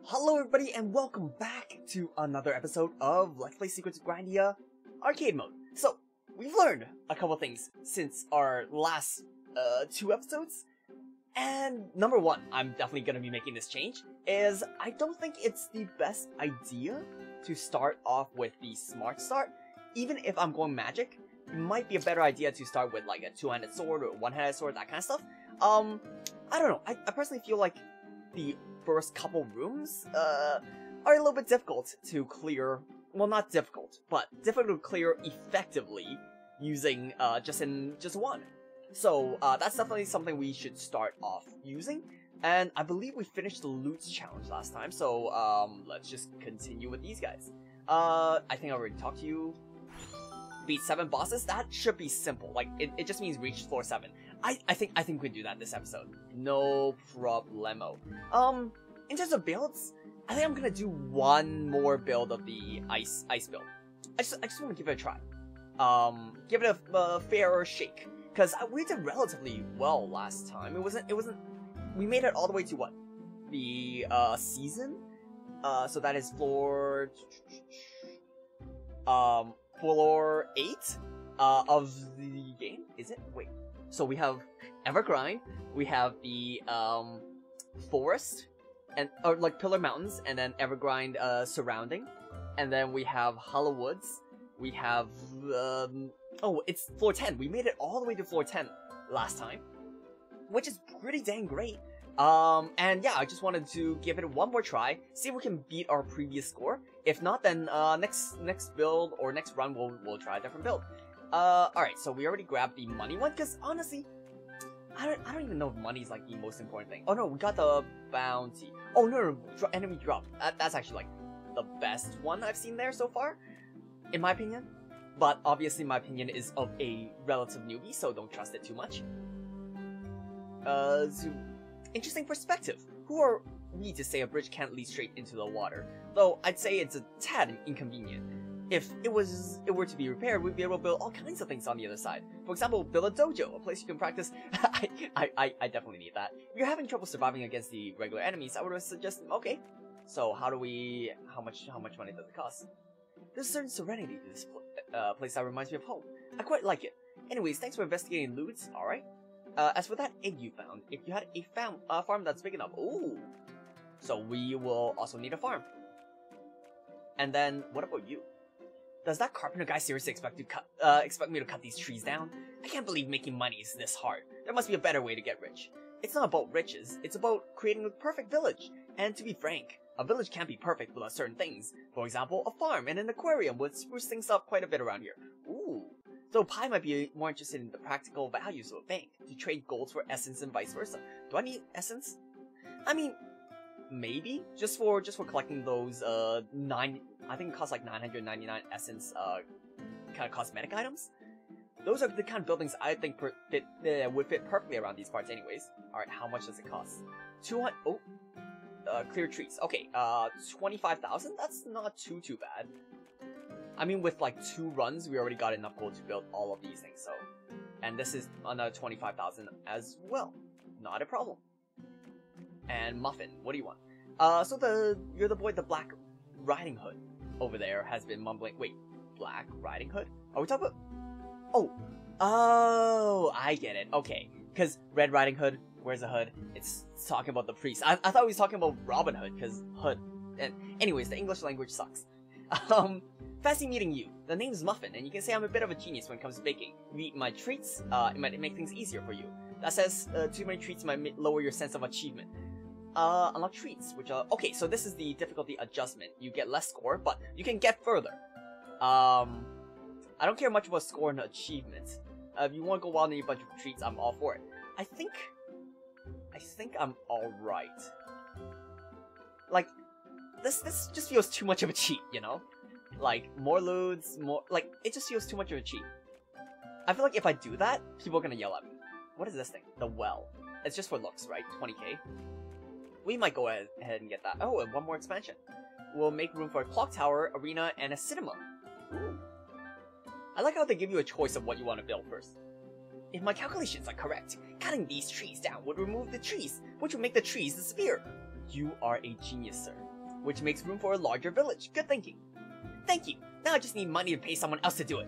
Hello everybody and welcome back to another episode of Let's Play Secrets of Grindea Arcade Mode. So, we've learned a couple things since our last two episodes. And number one, I'm definitely going to be making this change, is I don't think it's the best idea to start off with the smart start. Even if I'm going magic, it might be a better idea to start with like a two-handed sword or a one-handed sword, that kind of stuff. I don't know, I personally feel like the first couple rooms are a little bit difficult to clear. Well, not difficult, but difficult to clear effectively using just one. So that's definitely something we should start off using. And I believe we finished the loots challenge last time, so let's just continue with these guys. I think I already talked to you. Beat 7 bosses. That should be simple. Like it just means reach floor 7. I think we can do that this episode. No problemo. In terms of builds, I think I'm gonna do one more build of the ice build. I just want to give it a try. Give it a fair shake, because we did relatively well last time. It wasn't. We made it all the way to what? The season. So that is floor 8 of the game. Is it? Wait. So we have Evergrind, we have the forest, or like Pillar Mountains, and then Evergrind surrounding, and then we have Hollow Woods. We have oh, it's floor 10. We made it all the way to floor 10 last time, which is pretty dang great. And yeah, I just wanted to give it one more try, see if we can beat our previous score. If not, then next build or next run we'll try a different build. Alright, so we already grabbed the money one, because honestly, I don't even know if money's like the most important thing. Oh no, we got the bounty. Oh no, enemy drop. That's actually like the best one I've seen there so far, in my opinion. But obviously my opinion is of a relative newbie, so don't trust it too much. Interesting perspective. Who are we to say a bridge can't lead straight into the water? Though I'd say it's a tad inconvenient. If it were to be repaired, we'd be able to build all kinds of things on the other side. For example, build a dojo, a place you can practice. I definitely need that. If you're having trouble surviving against the regular enemies, I would suggest, okay. So how much money does it cost? There's a certain serenity to this place that reminds me of home. I quite like it. Anyways, thanks for investigating loots, alright? As for that egg you found, if you had a farm that's big enough, ooh. So we will also need a farm. And then, what about you? Does that carpenter guy seriously expect me to cut these trees down? I can't believe making money is this hard. There must be a better way to get rich. It's not about riches, it's about creating a perfect village. And to be frank, a village can't be perfect without certain things. For example, a farm and an aquarium would spruce things up quite a bit around here. Ooh. So Pi might be more interested in the practical values of a bank, to trade gold for essence and vice versa. Do I need essence? I mean, maybe just for collecting those I think it costs like 999 essence kind of cosmetic items. Those are the kind of buildings I think would fit perfectly around these parts anyways. Alright, how much does it cost? 200 clear trees. Okay, 25,000? That's not too bad. I mean, with like 2 runs, we already got enough gold to build all of these things, so. And this is another 25,000 as well. Not a problem. And Muffin, what do you want? So you're the boy, the Black Riding Hood over there has been mumbling. Wait, Black Riding Hood? Are we talking about? Oh, I get it. Okay, because Red Riding Hood, where's a hood? It's talking about the priest. I thought we was talking about Robin Hood, because hood. And anyways, the English language sucks. Fancy meeting you. The name's Muffin, and you can say I'm a bit of a genius when it comes to baking. If you eat my treats, it might make things easier for you. That says too many treats might lower your sense of achievement. Unlock treats, which are... Okay, so this is the difficulty adjustment. You get less score, but you can get further. I don't care much about score and achievements. If you want to go wild and eat a bunch of treats, I'm all for it. I think I'm alright. Like, this just feels too much of a cheat, you know? Like, more loots, like, it just feels too much of a cheat. I feel like if I do that, people are gonna yell at me. What is this thing? The well. It's just for looks, right? 20k. We might go ahead and get that. Oh, and one more expansion. We'll make room for a clock tower, arena, and a cinema. Ooh. I like how they give you a choice of what you want to build first. If my calculations are correct, cutting these trees down would remove the trees, which would make the trees disappear. You are a genius, sir. which makes room for a larger village. Good thinking. Thank you. Now I just need money to pay someone else to do it.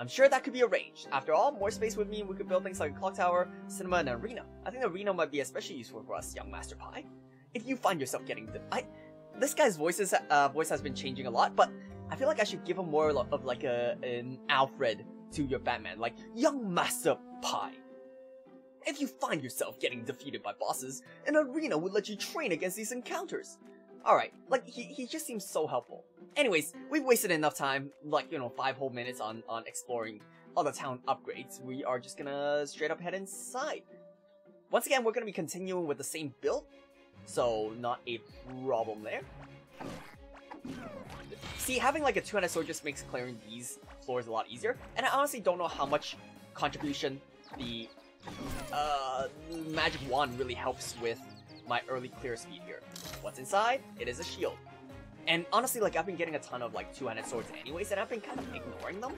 I'm sure that could be arranged. After all, more space would mean we could build things like a clock tower, cinema, and an arena. I think the arena might be especially useful for us, young Master Pi. If you find yourself getting this guy's voice has been changing a lot, but I feel like I should give him more of like an Alfred to your Batman, like young Master Pi. If you find yourself getting defeated by bosses, an arena would let you train against these encounters. Alright, like, he just seems so helpful. Anyways, we've wasted enough time, like, 5 whole minutes on exploring all the town upgrades. We are just gonna straight up head inside. Once again, we're gonna be continuing with the same build, so not a problem there. See, having like a two-handed sword just makes clearing these floors a lot easier, and I honestly don't know how much contribution the magic wand really helps with my early clear speed here. What's inside? It is a shield. And honestly, like, I've been getting a ton of like two-handed swords anyways, and I've been kind of ignoring them.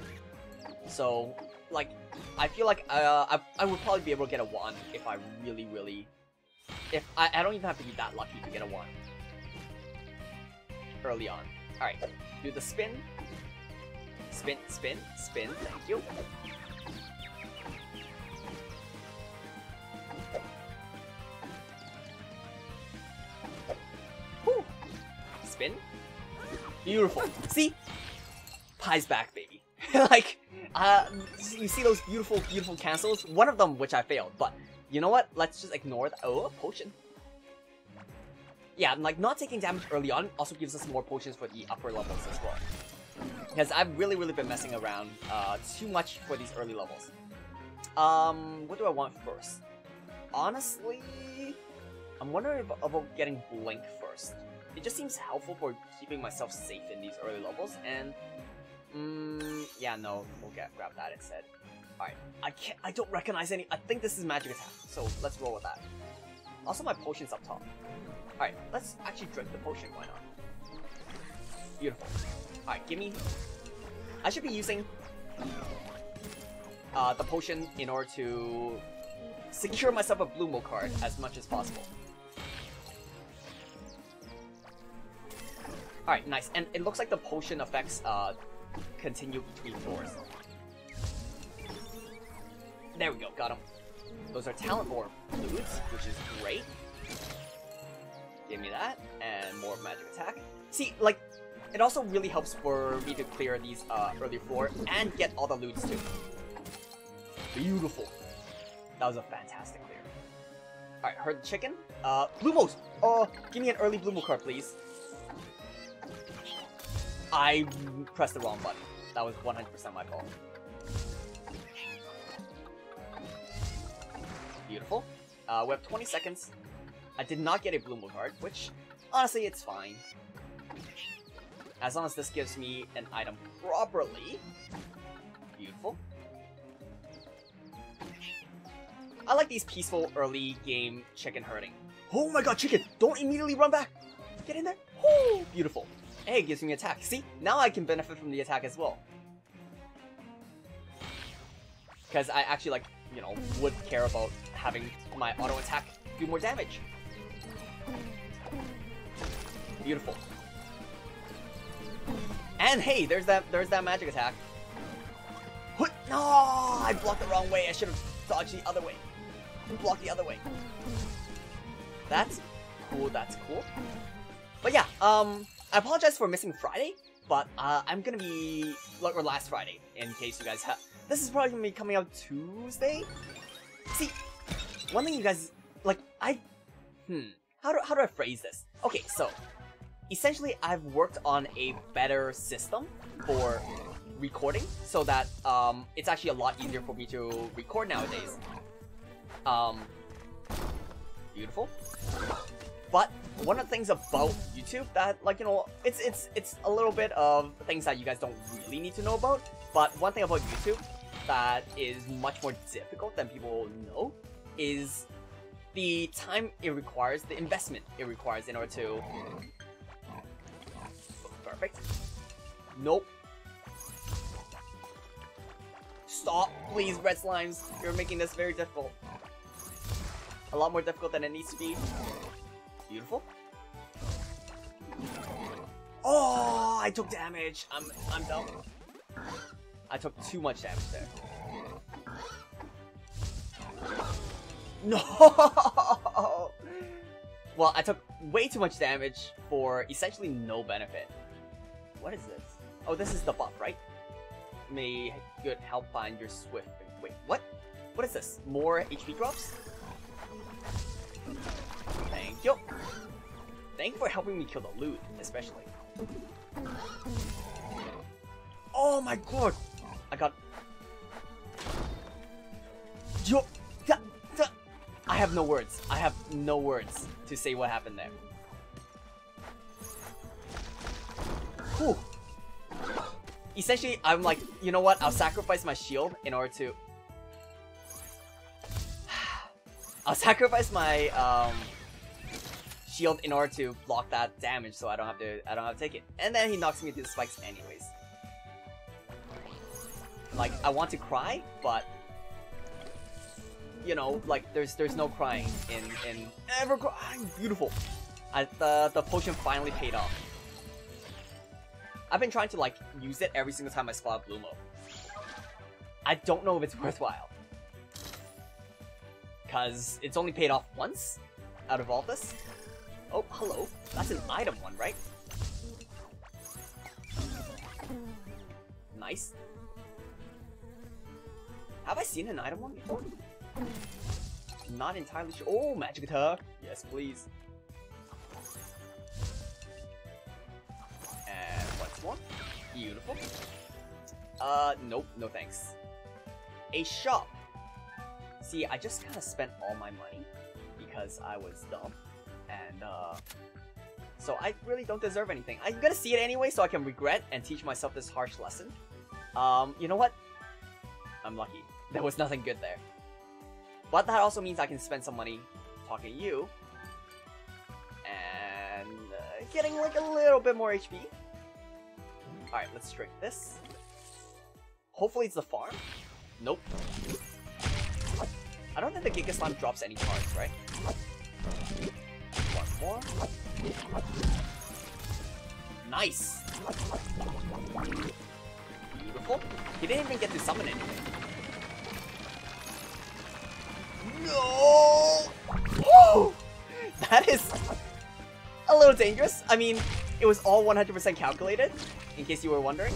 So, like, I feel like I would probably be able to get a wand if I really... If I don't even have to be that lucky to get a wand early on. Alright, do the spin. Spin, spin, spin, thank you. Whew. Spin. Beautiful. See? Pie's back, baby. Like, you see those beautiful, beautiful cancels? One of them, which I failed, but you know what? Let's just ignore that. Oh, a potion. Yeah, like, not taking damage early on also gives us more potions for the upper levels as well. Because I've really been messing around too much for these early levels. What do I want first? Honestly, I'm wondering about getting Blink first. It just seems helpful for keeping myself safe in these early levels, and yeah, no, we'll grab that instead. Alright, I don't recognize any. I think this is magic attack, so let's roll with that. Also, my potion's up top. Alright, let's actually drink the potion, why not? Beautiful. Alright, give me... I should be using the potion in order to secure myself a Blue Mo card as much as possible. Alright, nice. And it looks like the potion effects continue between floors. There we go, got him. Those are talent orb fluids, which is great. Give me that, and more magic attack. See, like, it also really helps for me to clear these early floor and get all the loots too. Beautiful. That was a fantastic clear. Alright, herd the chicken. Blue Mos! Oh, give me an early Blue Mo card, please. I pressed the wrong button. That was 100% my fault. Beautiful. We have 20 seconds. I did not get a Blue Mo card, which, honestly, it's fine. As long as this gives me an item properly. Beautiful. I like these peaceful early game chicken herding. Oh my god, chicken! Don't immediately run back! Get in there! Woo! Beautiful. Hey, it gives me attack. See? Now I can benefit from the attack as well. Because I actually, like, you know, would care about having my auto attack do more damage. Beautiful. And hey, there's that magic attack. No, I blocked the wrong way. I should have dodged the other way. Blocked the other way. That's cool. That's cool. But yeah, I apologize for missing Friday, but I'm gonna be or last Friday in case you guys have. This is probably gonna be coming out Tuesday. See, one thing you guys like, how do I phrase this? Okay, so essentially I've worked on a better system for recording so that it's actually a lot easier for me to record nowadays. Beautiful. But one of the things about YouTube that, like, you know, it's a little bit of things that you guys don't really need to know about. But one thing about YouTube that is much more difficult than people know is the time it requires, the investment it requires in order to... Perfect. Nope. Stop, please, red slimes. You're making this very difficult. A lot more difficult than it needs to be. Beautiful. Oh, I took damage. I'm dumb. I took too much damage there. No. Well, I took way too much damage for essentially no benefit. What is this? Oh, this is the buff, right? May good help find your swift. Wait, what? What is this? More HP drops? Thank you. Thank you for helping me kill the loot, especially. Oh my god! I got... Yo! I have no words. I have no words to say what happened there. Whew. Essentially, I'm like, you know what? I'll sacrifice my shield in order to... I'll sacrifice my shield in order to block that damage, so I don't have to take it. And then he knocks me to the spikes anyways. Like, I want to cry, but you know, like there's no crying in ever crying. Beautiful. The potion finally paid off. I've been trying to like use it every single time I spot a blue mode. I don't know if it's worthwhile, cause it's only paid off once out of all this. Oh, hello. That's an item one, right? Nice. Have I seen an item one before? Not entirely sure. Oh, magic attack. Yes, please. And once more. Beautiful. Nope, no thanks. A shop. See, I just kind of spent all my money because I was dumb. And, so I really don't deserve anything. I'm gonna see it anyway so I can regret and teach myself this harsh lesson. You know what? I'm lucky. There was nothing good there. But that also means I can spend some money talking to you. And getting like a little bit more HP. Alright, let's drink this. Hopefully it's the farm. Nope. I don't think the Giga Slime drops any cards, right? One more. Nice! Beautiful. He didn't even get to summon anything. No! Woo! That is a little dangerous. I mean, it was all 100% calculated, in case you were wondering.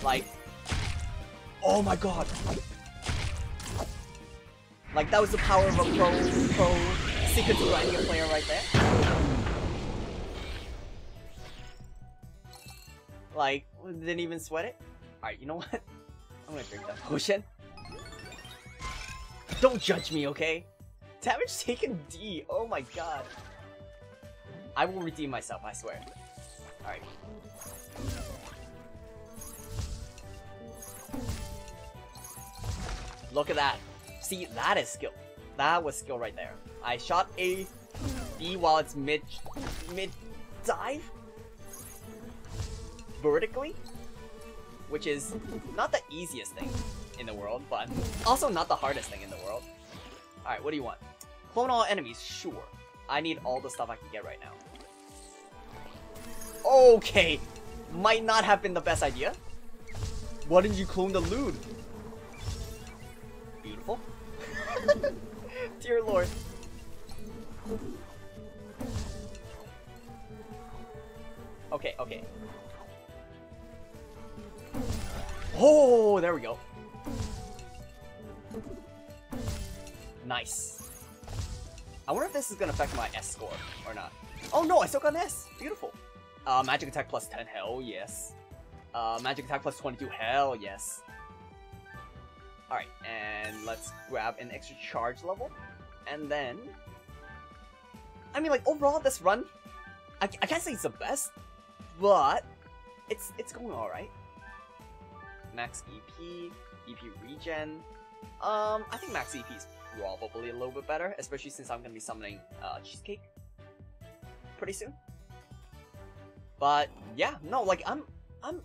Like, oh my god. Like, that was the power of a pro Secrets of Grindea player right there. Like, didn't even sweat it. Alright, you know what? I'm gonna drink that potion. Don't judge me, okay? Damage taken D. Oh my god. I will redeem myself, I swear. Alright. Look at that. See, that is skill. That was skill right there. I shot a B while it's mid dive vertically, which is not the easiest thing in the world, but also not the hardest thing in the world. Alright, what do you want? Clone all enemies, sure. I need all the stuff I can get right now. Okay, might not have been the best idea. Why didn't you clone the loot? Beautiful. Dear lord. Okay, okay. Oh, there we go. Nice. I wonder if this is gonna affect my S score or not. Oh no, I still got an S. Beautiful. Magic attack plus 10, hell yes. Magic attack plus 22, hell yes. Alright, and let's grab an extra charge level. And then... I mean, like, overall, this run, I can't say it's the best, but it's going alright. Max EP, EP regen. I think max EP is probably a little bit better, especially since I'm gonna be summoning Cheesecake pretty soon. But yeah, no, like I don't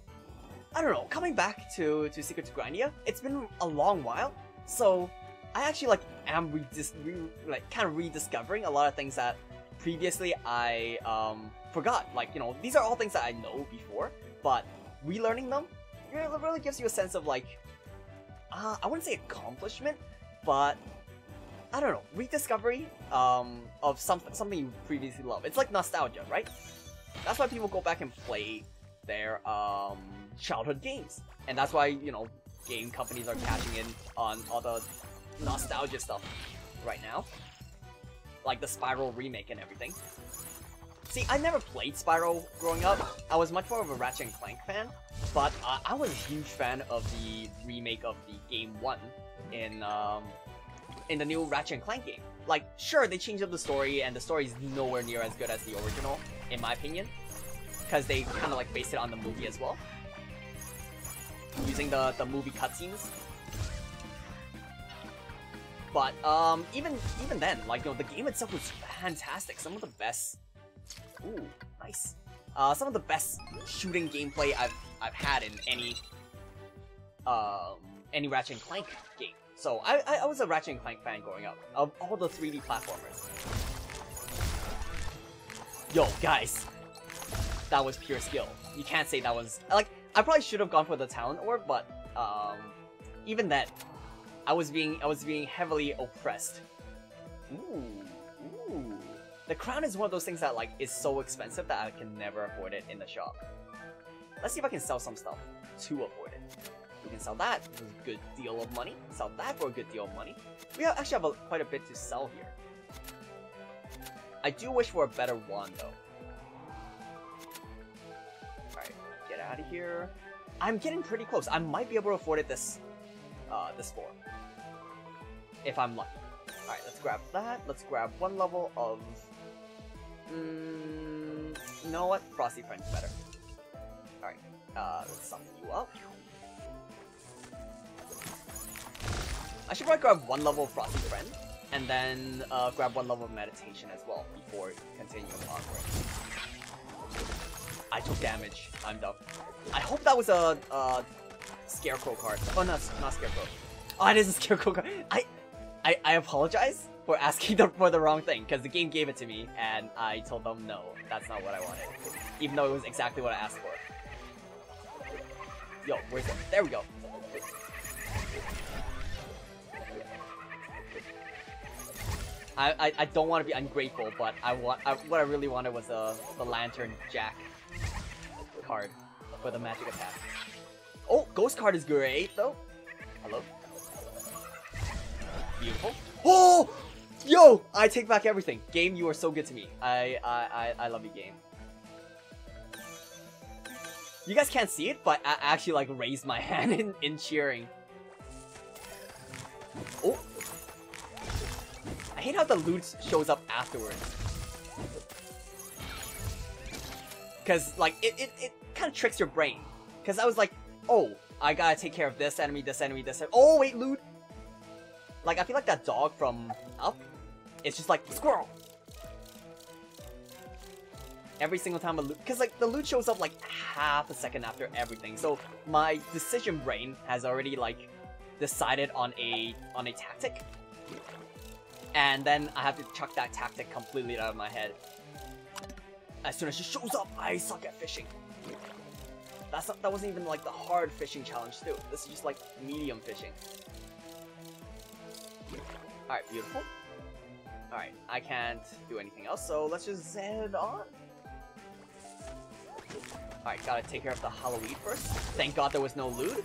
know, coming back to Secrets of Grindea, it's been a long while, so I actually like am kind of rediscovering a lot of things that previously I forgot. Like, you know, these are all things that I know before, but relearning them really gives you a sense of like, I wouldn't say accomplishment, but I don't know, rediscovery of something you previously loved. It's like nostalgia, right? That's why people go back and play their childhood games, and that's why, you know, game companies are cashing in on all the nostalgia stuff right now, like the Spyro remake and everything. See, I never played Spyro growing up. I was much more of a Ratchet and Clank fan, but I was a huge fan of the remake of the Game 1 in the new Ratchet and Clank game. Like, sure, they changed up the story, and the story is nowhere near as good as the original, in my opinion, because they kind of like based it on the movie as well, using the movie cutscenes. But even then, like, you know, the game itself was fantastic. Some of the best, ooh, nice. Some of the best shooting gameplay I've had in any Ratchet and Clank game. So I was a Ratchet and Clank fan growing up, of all the 3D platformers. Yo, guys, that was pure skill. You can't say that was, like, I probably should have gone for the talent orb, but even then, I was being heavily oppressed. Ooh. The crown is one of those things that, like, is so expensive that I can never afford it in the shop. Let's see if I can sell some stuff to afford it. We can sell that for a good deal of money. Sell that for a good deal of money. We actually have quite a bit to sell here. I do wish for a better wand, though. Alright, get out of here. I'm getting pretty close. I might be able to afford it this floor, if I'm lucky. Alright, let's grab that. Let's grab one level of... you know what? Frosty Friend's better. Alright, let's summon you up. I should probably grab one level of Frosty Friend, and then grab one level of Meditation as well before continuing onward. I took damage. I'm dumb. I hope that was a Scarecrow card. Oh, no, not Scarecrow. Oh, it is a Scarecrow card. I apologize for asking for the wrong thing, because the game gave it to me, and I told them no, that's not what I wanted. Even though it was exactly what I asked for. Yo, where's it? There we go. I don't want to be ungrateful, but what I really wanted was the Lantern Jack card for the magic attack. Oh, Ghost card is great though. Hello. Beautiful. Oh, yo! I take back everything. Game, you are so good to me. I love you, game. You guys can't see it, but I actually like raised my hand in cheering. Oh. I hate how the loot shows up afterwards. Cause like it kind of tricks your brain. Cause I was like, oh, I gotta take care of this enemy, this enemy, this enemy. Oh wait, loot. Like I feel like that dog from Up. It's just like squirrel. Every single time a loot, cause like the loot shows up like half a second after everything. So my decision brain has already like decided on a tactic. And then I have to chuck that tactic completely out of my head. As soon as she shows up, I suck at fishing. That wasn't even like the hard fishing challenge too. This is just like medium fishing. Alright, beautiful. Alright, I can't do anything else, so let's just head on. Alright, gotta take care of the Halloween first. Thank God there was no loot.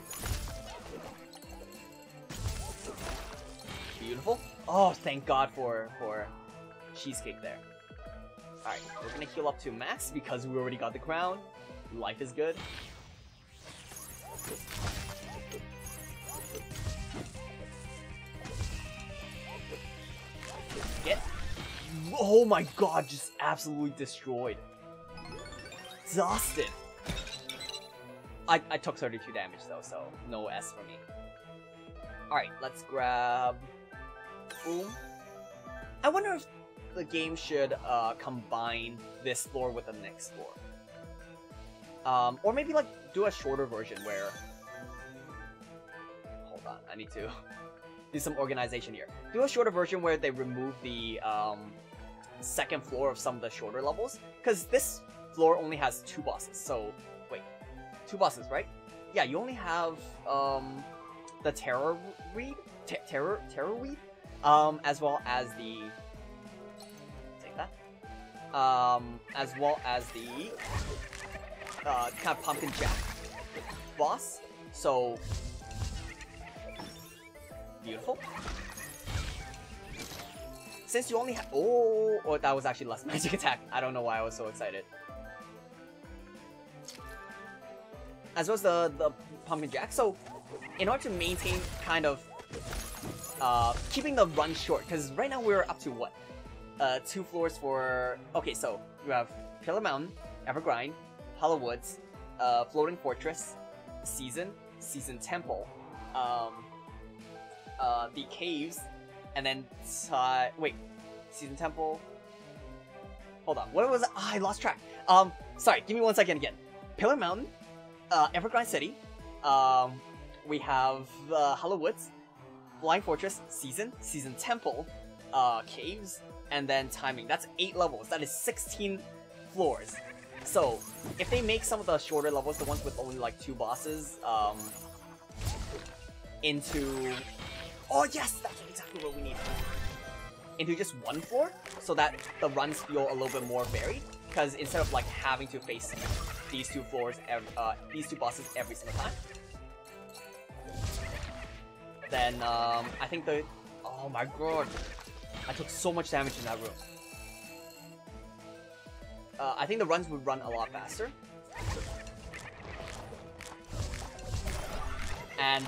Beautiful. Oh, thank God for cheesecake there. Alright, we're gonna heal up to max because we already got the crown. Life is good. Get. Oh my God, just absolutely destroyed. Exhausted. I took 32 damage though, so no S for me. Alright, let's grab... Boom. I wonder if the game should combine this floor with the next floor. Or maybe like do a shorter version where... Hold on, I need to do some organization here. Do a shorter version where they remove the second floor of some of the shorter levels, because this floor only has 2 bosses. So wait, 2 bosses, right? Yeah, you only have the Terror Weed, Terror Weed, as well as the as well as the kind of Pumpkin Jack boss. So beautiful. Since you only have oh, that was actually less magic attack. I don't know why I was so excited. As well as the Pumpkin Jack. So in order to maintain kind of keeping the run short, because right now we're up to what? 2 floors for... Okay, so you have Pillar Mountain, Evergrind, Hollow Woods, Floating Fortress, Season Temple, the Caves, and then... wait, Season Temple... Hold on, what was it? I lost track. Sorry, give me 1 second again. Pillar Mountain, Evergrind City, we have Hollow Woods, Flying Fortress, Season Temple, Caves, and then Timing. That's 8 levels. That is 16 floors. So, if they make some of the shorter levels, the ones with only like 2 bosses, into... Oh yes! That's exactly what we need. Into just 1 floor, so that the runs feel a little bit more varied. Because instead of like having to face these 2 floors, these 2 bosses every single time, then I think the... Oh my god. I took so much damage in that room. I think the runs would run a lot faster. And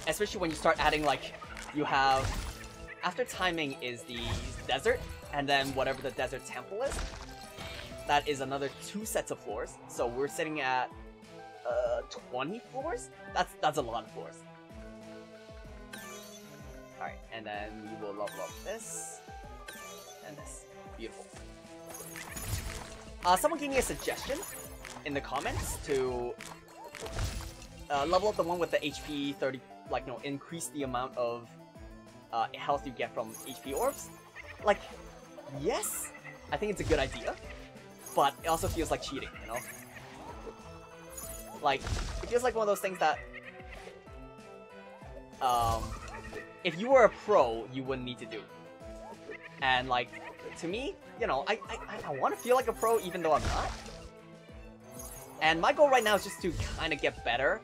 especially when you start adding like... You have... After Timing is the desert, and then whatever the desert temple is. That is another 2 sets of floors. So we're sitting at 20 floors? That's a lot of floors. Alright, and then we will level up this. And this. Beautiful. Someone gave me a suggestion in the comments to level up the one with the HP 30, like, no, increase the amount of health you get from HP orbs. Like, yes, I think it's a good idea, but it also feels like cheating, you know? Like, it feels like one of those things that, if you were a pro, you wouldn't need to do. And like, to me, you know, I want to feel like a pro even though I'm not. And my goal right now is just to kind of get better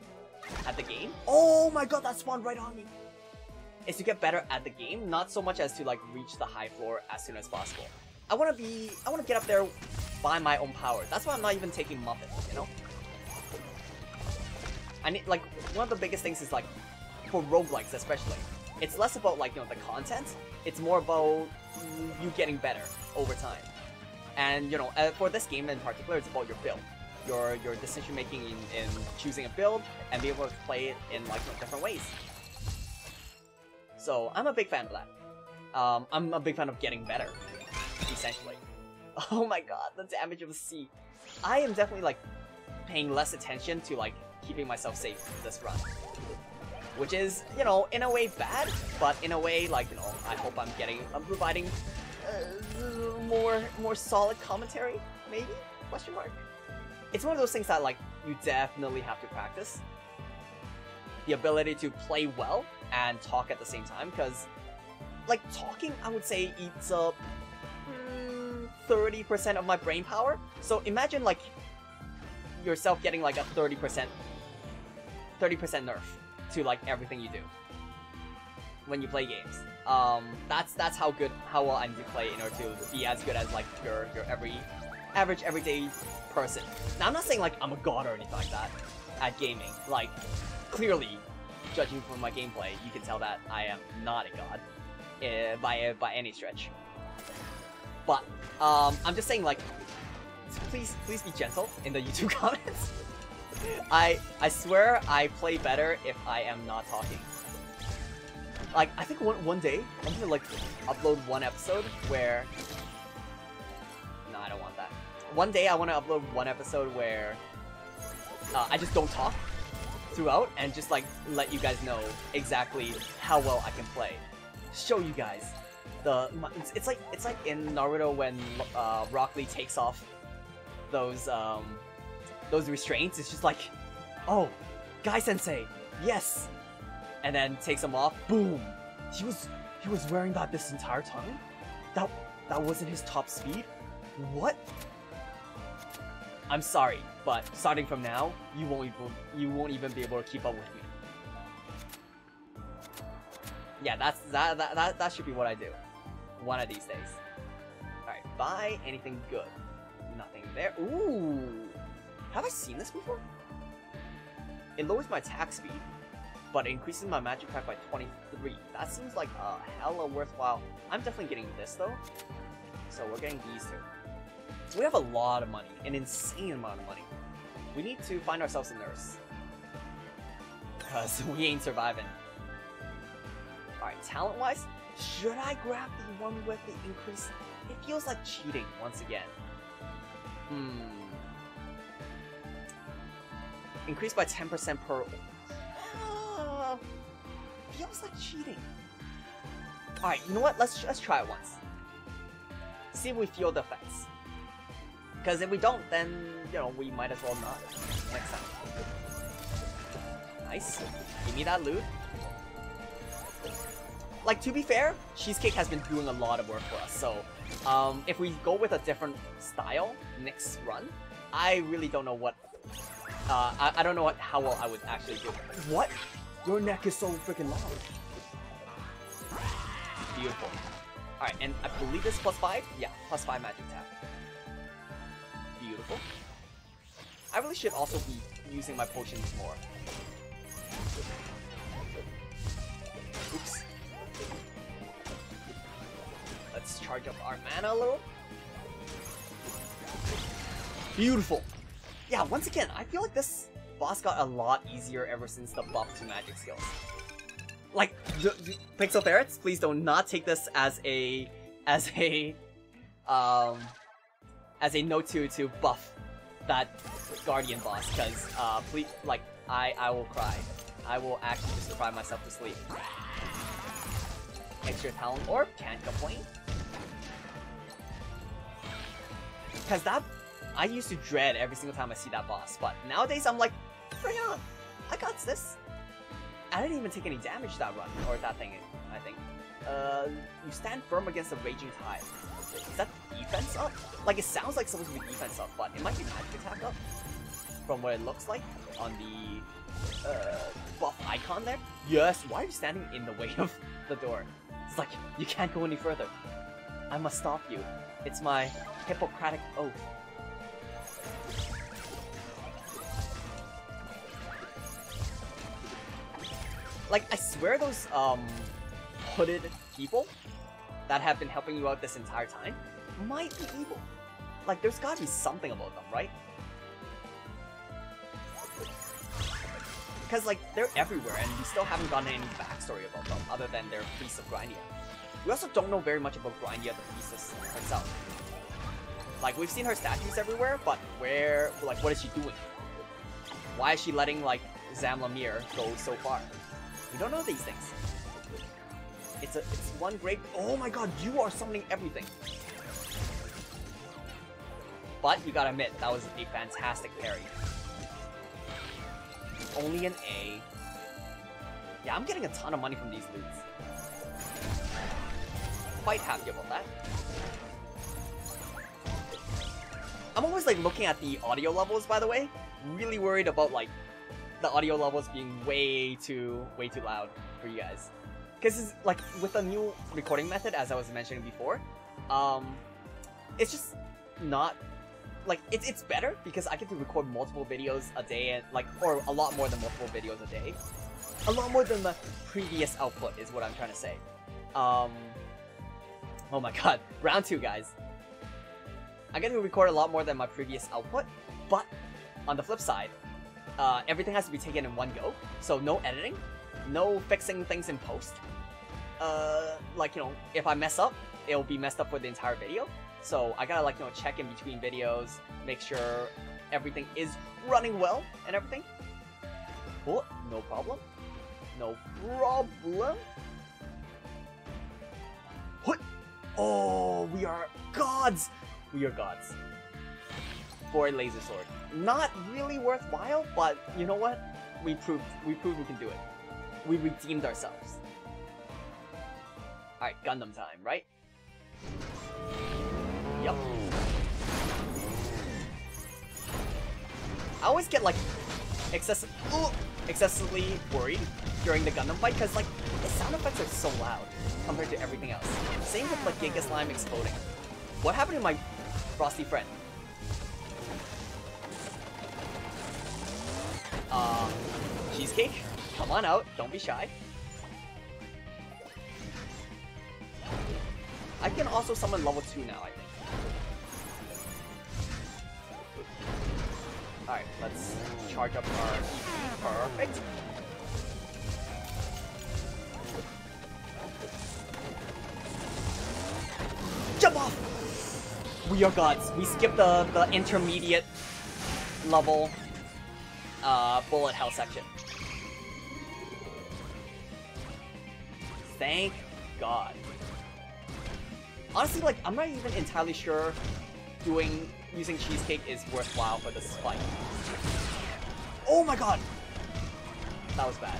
at the game. Oh my god, that spawned right on me! Is to get better at the game, not so much as to like reach the high floor as soon as possible. I want to get up there by my own power. That's why I'm not even taking Muffin, you know? I need, like, one of the biggest things is like, for roguelikes especially, it's less about like, you know, the content, it's more about you getting better over time. And you know, for this game in particular, it's about your build. Your decision making in choosing a build and be able to play it in like, you know, different ways. So I'm a big fan of that. I'm a big fan of getting better, essentially. Oh my god, the damage of the sea. I am definitely like paying less attention to like keeping myself safe this run. Which is, you know, in a way bad, but in a way, like, you know, I hope I'm providing more solid commentary, maybe? Question mark? It's one of those things that, like, you definitely have to practice. The ability to play well and talk at the same time, because, like, talking, I would say, eats up 30% of my brain power. So imagine, like, yourself getting, like, a 30% nerf to like everything you do when you play games. That's how well I need to play in order to be as good as like your average everyday person. Now I'm not saying like I'm a god or anything like that at gaming. Like, clearly, judging from my gameplay, you can tell that I am not a god by any stretch. But I'm just saying, like, please be gentle in the YouTube comments. I swear I play better if I am not talking. Like, I think one day, I'm gonna like upload one episode where... No, I don't want that. One day I want to upload one episode where I just don't talk throughout and just like let you guys know exactly how well I can play. Show you guys It's like in Naruto when Rock Lee takes off those restraints. It's just like, oh, Guy Sensei, yes, and then takes them off. Boom. He was wearing that this entire time. That wasn't his top speed. What? I'm sorry, but starting from now, you won't even be able to keep up with me. Yeah, that should be what I do. One of these days. Alright, buy anything good. Nothing there. Ooh! Have I seen this before? It lowers my attack speed, but increases my magic attack by 23. That seems like a hella worthwhile. I'm definitely getting this though. So we're getting these two. So we have a lot of money, an insane amount of money. We need to find ourselves a nurse. Because we ain't surviving. Alright, talent-wise, should I grab the one with the increase? It feels like cheating once again. Increased by 10% per... feels like cheating. Alright, you know what? Let's try it once. See if we feel the effects. Because if we don't, then, you know, we might as well not next time. Nice. Give me that loot. Like, to be fair, Cheesecake has been doing a lot of work for us, so if we go with a different style next run, I really don't know what, I don't know how well I would actually do. What? Your neck is so freaking long. Beautiful. Alright, and I believe this is +5? Yeah, +5 magic attack. Beautiful. I really should also be using my potions more. Oops. Let's charge up our mana a little. Beautiful. Yeah, once again, I feel like this boss got a lot easier ever since the buff to magic skills. Like, Pixel Ferrets, please do not take this as a note to buff that Guardian boss, because please, like, I will cry. I will actually just cry myself to sleep. Extra talent orb, can't complain. Because that, I used to dread every single time I see that boss, but nowadays I'm like, bring on, I got this. I didn't even take any damage that run, or that thing, I think. You stand firm against the raging tide. Is that defense up? Like, it sounds like supposed to be defense up, but it might be magic attack up. From what it looks like on the buff icon there. Yes, why are you standing in the way of the door? It's like, you can't go any further. I must stop you. It's my Hippocratic oath. Like, I swear those hooded people that have been helping you out this entire time might be evil. Like, there's gotta be something about them, right? Because, like, they're everywhere, and we still haven't gotten any backstory about them, other than they're priests of Grindea. We also don't know very much about Grindea, the priestess herself. Like, we've seen her statues everywhere, but where, like, what is she doing? Why is she letting, like, Zamlamir go so far? We don't know these things. It's one great... Oh my god, you are summoning everything! But, you gotta admit, that was a fantastic parry. Only an A. Yeah, I'm getting a ton of money from these loots. Quite happy about that. I'm always like looking at the audio levels, by the way. Really worried about like the audio levels being way too loud for you guys. Because like with the new recording method, as I was mentioning before, it's just not like it's better because I get to record multiple videos a day and like or a lot more than multiple videos a day. A lot more than the previous output is what I'm trying to say. Oh my god, round 2 guys. I get to record a lot more than my previous output, but on the flip side, everything has to be taken in one go. So no editing, no fixing things in post. Like, you know, if I mess up, it'll be messed up for the entire video. So I gotta like, you know, check in between videos, make sure everything is running well and everything. Oh, no problem. No problem. What? Oh, we are gods! We are gods. For a laser sword. Not really worthwhile, but you know what? We proved we can do it. We redeemed ourselves. Alright, Gundam time, right? Yup. I always get like excessively worried during the Gundam fight because like the sound effects are so loud compared to everything else. Same with like Giga Slime exploding. What happened to my frosty friend? Cheesecake? Come on out, don't be shy. I can also summon level 2 now, I think. Alright, let's charge up our EP. Perfect. Jump off! We are gods. We skipped the intermediate level bullet hell section. Thank God. Honestly, like, I'm not even entirely sure using Cheesecake is worthwhile for this fight. Oh my god! That was bad.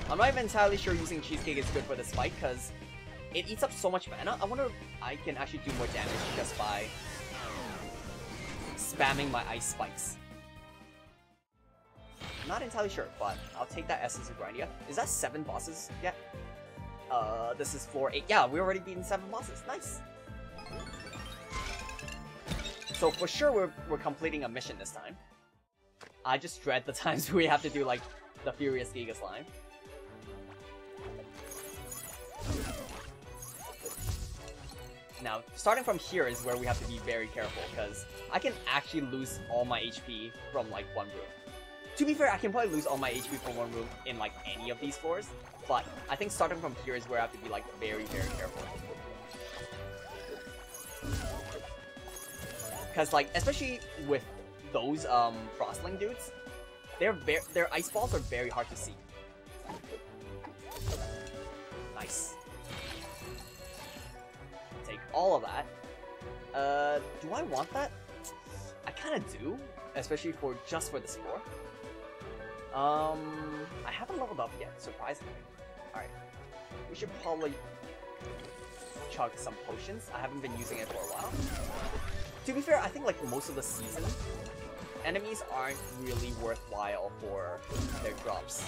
I'm not even entirely sure using Cheesecake is good for this fight, because it eats up so much mana. I wonder if I can actually do more damage just by spamming my ice spikes. Not entirely sure, but I'll take that Essence of Grindea. Is that 7 bosses yet? This is floor 8. Yeah, we already beaten 7 bosses. Nice. So for sure we're completing a mission this time. I just dread the times we have to do like the Furious Giga Slime. Now, starting from here is where we have to be very careful, because I can actually lose all my HP from like one room. To be fair, I can probably lose all my HP from one room in like any of these floors, but I think starting from here is where I have to be like very, very careful. Because like, especially with those Frostling dudes, their ice balls are very hard to see. Nice. Take all of that. Do I want that? I kind of do, especially just for this floor. I haven't leveled up yet, surprisingly. Alright. We should probably chug some potions. I haven't been using it for a while. To be fair, I think like most of the season enemies aren't really worthwhile for their drops.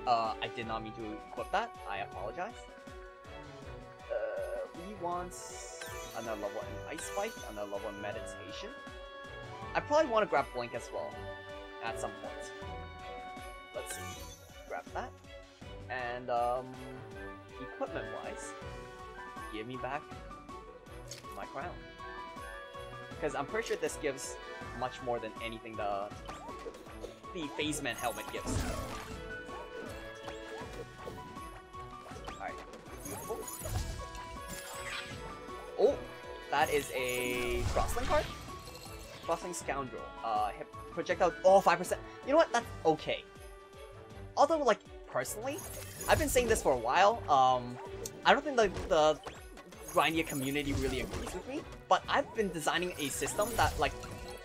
I did not mean to equip that. I apologize. We want another level in Ice Spike, another level in Meditation. I probably want to grab Blink as well at some point. Let's see. Grab that. And equipment-wise, give me back my crown. Because I'm pretty sure this gives much more than anything the Phaseman helmet gives. Alright, beautiful. Oh, that is a Frostling card? Frostling Scoundrel. Hit projectile, 5%. You know what, that's okay. Although, like, personally, I've been saying this for a while, I don't think the Grindea community really agrees with me, but I've been designing a system that, like,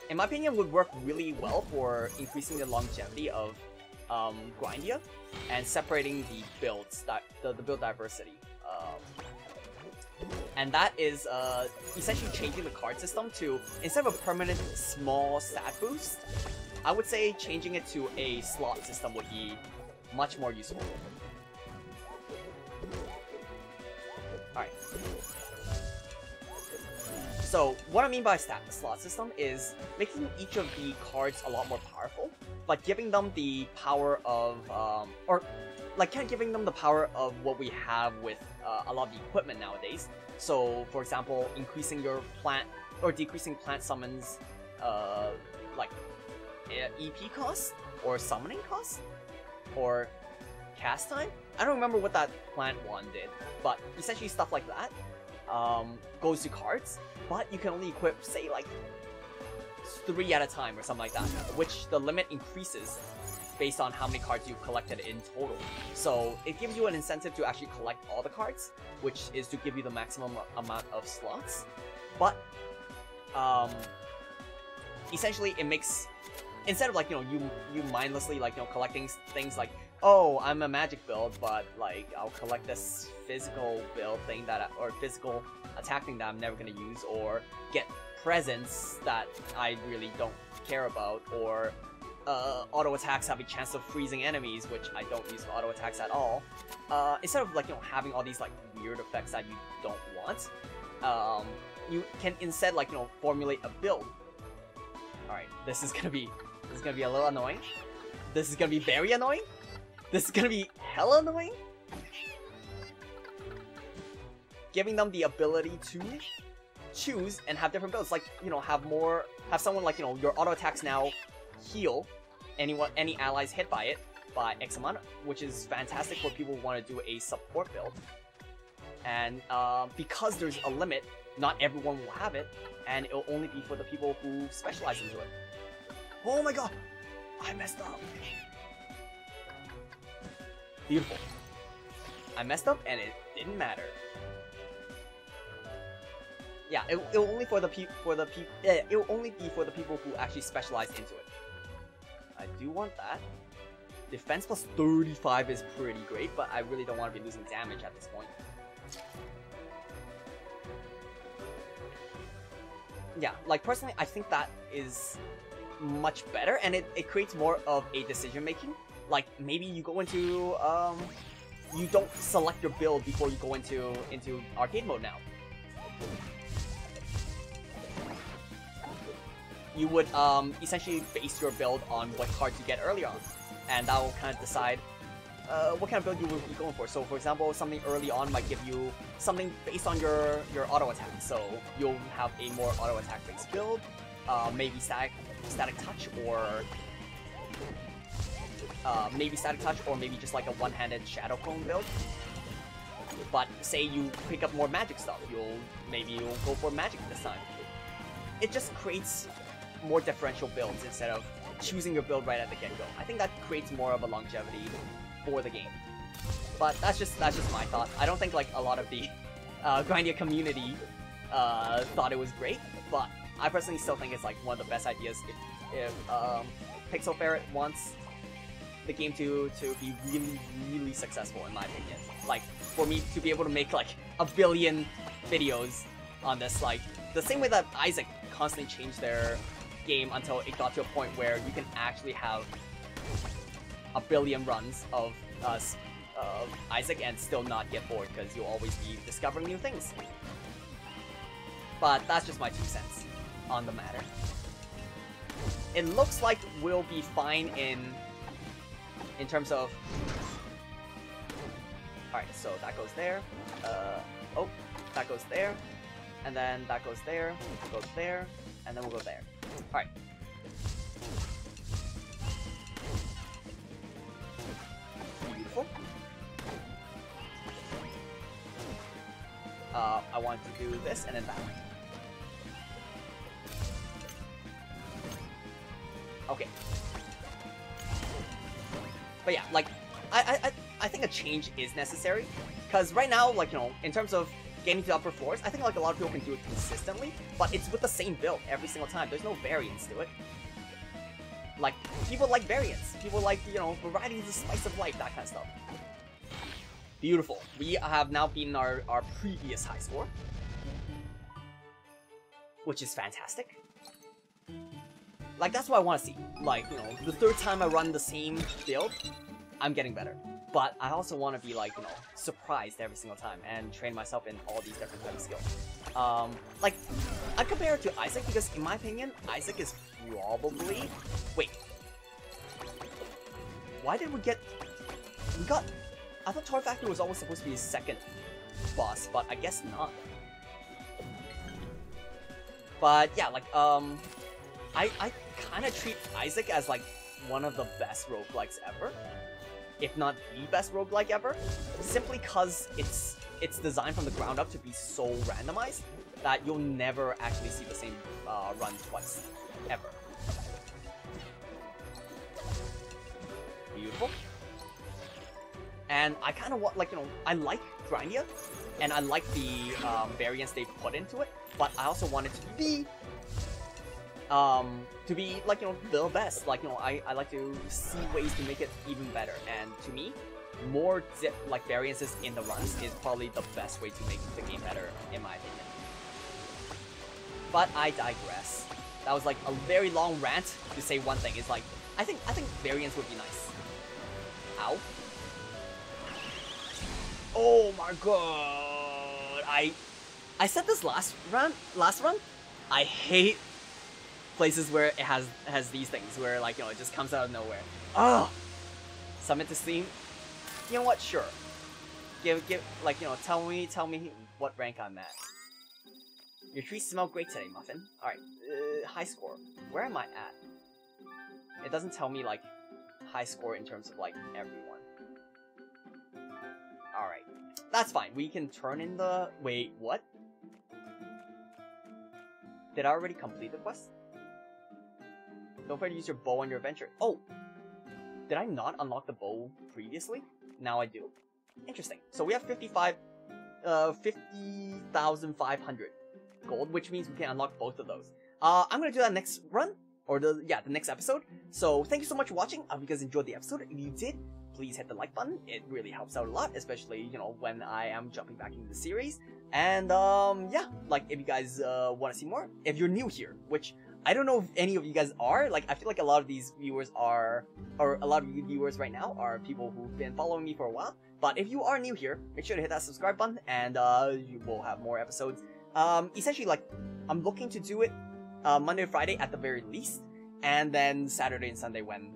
in my opinion, would work really well for increasing the longevity of Grindea and separating the builds, the build diversity. And that is essentially changing the card system to, instead of a permanent small stat boost, I would say changing it to a slot system would be much more useful. Alright. So, what I mean by slot system is making each of the cards a lot more powerful, but giving them the power of, or like kind of giving them the power of what we have with a lot of the equipment nowadays. So, for example, increasing your plant, or decreasing plant summons, like, EP cost, or summoning cost, or cast time? I don't remember what that plant one did, but essentially stuff like that goes to cards, but you can only equip, say, like, 3 at a time or something like that, which the limit increases based on how many cards you've collected in total. So it gives you an incentive to actually collect all the cards, which is to give you the maximum amount of slots. But essentially it makes, instead of like, you know, you mindlessly like, you know, collecting things like, oh, I'm a magic build, but like I'll collect this physical build thing that or physical attack thing that I'm never gonna use, or get presents that I really don't care about, or auto attacks have a chance of freezing enemies, which I don't use auto attacks at all. Instead of like, you know, having all these like weird effects that you don't want, you can instead like, you know, formulate a build. All right, this is gonna be a little annoying. This is gonna be very annoying. This is gonna be hella annoying. Giving them the ability to choose and have different builds, like, you know, have someone like, you know, your auto attacks now heal any allies hit by it by X amount, which is fantastic for people who want to do a support build. And because there's a limit, not everyone will have it, and it'll only be for the people who specialize into it. Oh my god! I messed up! Beautiful. I messed up and it didn't matter. Yeah, it'll only be for the people who actually specialize into it. I do want that. Defense plus 35 is pretty great, but I really don't want to be losing damage at this point. Yeah, like personally, I think that is much better, and it creates more of a decision making. Like maybe you go into you don't select your build before you go into arcade mode now. You would essentially base your build on what cards you get early on, and that will kind of decide what kind of build you will be going for. So for example, something early on might give you something based on your auto attack, so you'll have a more auto attack based build, maybe static touch, or maybe just like a one-handed shadow clone build. But say you pick up more magic stuff, maybe you'll go for magic this time. It just creates more differential builds instead of choosing your build right at the get-go. I think that creates more of a longevity for the game. But that's just my thought. I don't think like a lot of the Grindea community thought it was great, but I personally still think it's like one of the best ideas if Pixel Ferret wants the game to be really, really successful, in my opinion. Like, for me to be able to make like 1 billion videos on this, like the same way that Isaac constantly changed their game until it got to a point where you can actually have 1 billion runs of Isaac and still not get bored, because you'll always be discovering new things. But that's just my 2 cents on the matter. It looks like we'll be fine in terms of... Alright, so that goes there. Oh, that goes there. And then that goes there, goes there, and then we'll go there. Alright. Beautiful. I want to do this and then that. Okay. But yeah, like, I think a change is necessary, because right now, like, you know, in terms of getting to upper floors, I think like a lot of people can do it consistently, but it's with the same build every single time. There's no variance to it. Like, people like variance. People like, you know, variety is the spice of life, that kind of stuff. Beautiful. We have now beaten our previous high score, which is fantastic. Like, that's what I want to see. Like, you know, the 3rd time I run the same build, I'm getting better. But I also want to be, like, you know, surprised every single time and train myself in all these different types of skills. Like, I compare it to Isaac because, in my opinion, Isaac is probably... Wait. Why did we get... We got... I thought Toy Factory was always supposed to be his 2nd boss, but I guess not. But, yeah, like, I kind of treat Isaac as, like, one of the best roguelikes ever. If not the best roguelike ever, simply because it's designed from the ground up to be so randomized that you'll never actually see the same run twice, ever. beautiful. And I kind of want, like, you know, I like Grindea, and I like the variants they put into it, but I also want it to be like, you know, the best. Like, you know, I like to see ways to make it even better, and to me, more like variances in the runs is probably the best way to make the game better, in my opinion. But I digress. That was like a very long rant to say one thing. It's like, I think variants would be nice. Ow. Oh my god. I said this last run. I hate places where it has these things where, like, you know, it just comes out of nowhere. Ugh. Summit to Steam. You know what? Sure. Give like, you know, tell me what rank I'm at. Your trees smell great today, Muffin. Alright, high score. Where am I at? It doesn't tell me, like, high score in terms of, like, everyone. Alright. That's fine. We can turn in the... Wait, what? Did I already complete the quest? Don't forget to use your bow on your adventure. Oh! Did I not unlock the bow previously? Now I do. Interesting. So we have 50,500 gold, which means we can unlock both of those. I'm gonna do that next run, or the next episode. So thank you so much for watching. I hope you guys enjoyed the episode. If you did, please hit the like button. It really helps out a lot, especially, you know, when I am jumping back into the series. And yeah, like, if you guys want to see more, if you're new here, which I don't know if any of you guys are, like, I feel like a lot of these viewers are, or a lot of you viewers right now are people who've been following me for a while. But if you are new here, make sure to hit that subscribe button, and you will have more episodes. Essentially, like, I'm looking to do it Monday or Friday at the very least, and then Saturday and Sunday when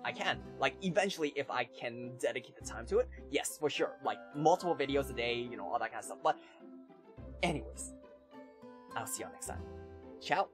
I can. Like, eventually, if I can dedicate the time to it, yes, for sure. Like, multiple videos a day, you know, all that kind of stuff. But anyways, I'll see y'all next time. Ciao.